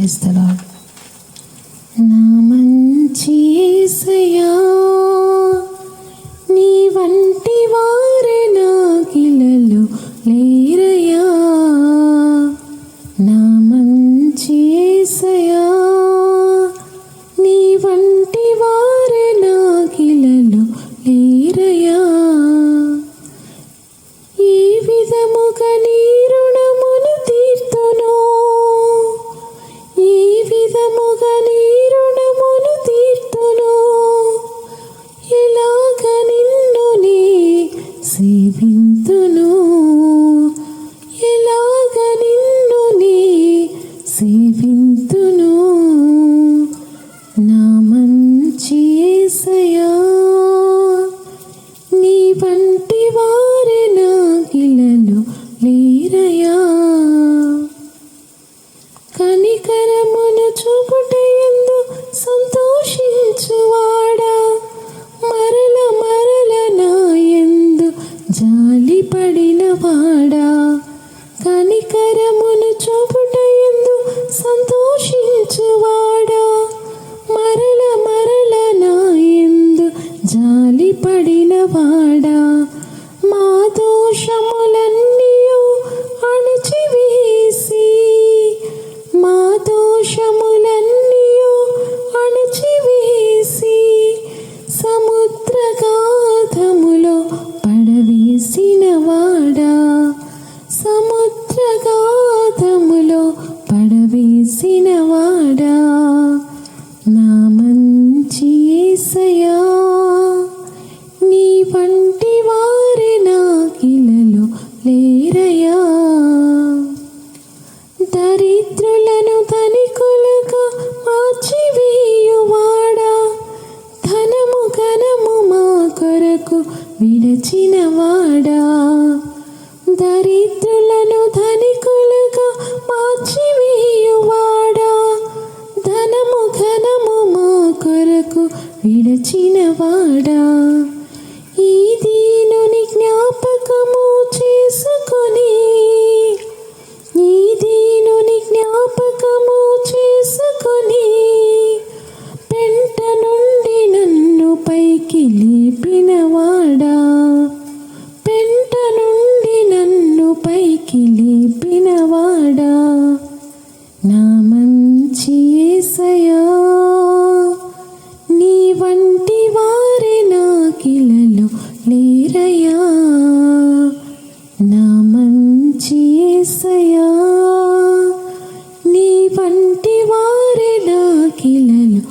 Praise the lord. నా మంచి యేసయ్యా, నీ వంటి వారే నాకిలలో లేరయ్యా. నా మంచి యేసయ్యా, నీ వంటి వారే నాకిలలో లేరయ్యా. ఈ విధముగా నీ రుణమును తీర్తును, ఈ విధముగా నీ రుణమును తీర్తును. ఎలాగ నిన్ను నీ సేవింతును, ఎలాగ నిన్ను నీ సేవింతును. నా మంచి యేసయ్యా, నీ వంటి వారే నాకిలలో లేరయ్యా. కనికరమును చూపుటయందు సంతోషించువాడా, మరల మరల నాయందు జాలి పడినవాడా. కనికరమును చూపుటయందు సంతోషించువాడా, మరల మరల నాయందు జాలి పడినవాడా. మా దోషములన్నీయు అణచివేసి, మా దోషములన్నీయు అణచివేసి, సముద్రగాధములో పడవేసినవాడా, సముద్రగాధములో పడవేసినవాడా. నా మంచి యేసయ్యా, నీ వంటి వారే నాకిలలో లేరయ్యా. దరిద్రులను ధనికులుగా మార్చివేయువాడా, ధనము ఘనము మా కొరకు విడచినవాడా. దరిద్రులను ధనికులుగా మార్చివేయువాడా, ధనము ఘనము మా కొరకు విడచినవాడా. ఈ దీనుని జ్ఞాపకము చేసుకొని, ఈ దీనుని జ్ఞాపకము చేసుకొని, పెంట నుండి నన్ను పైకి లేపినవాడా, పెంట నుండి నన్ను పైకి లేపినవాడా. నా మంచి యేసయ్యా, నీ వంటి వారే నాకిలలో లేరయ్యా. నా మంచి యేసయ్యా, నీ వంటి వారే నాకిలలో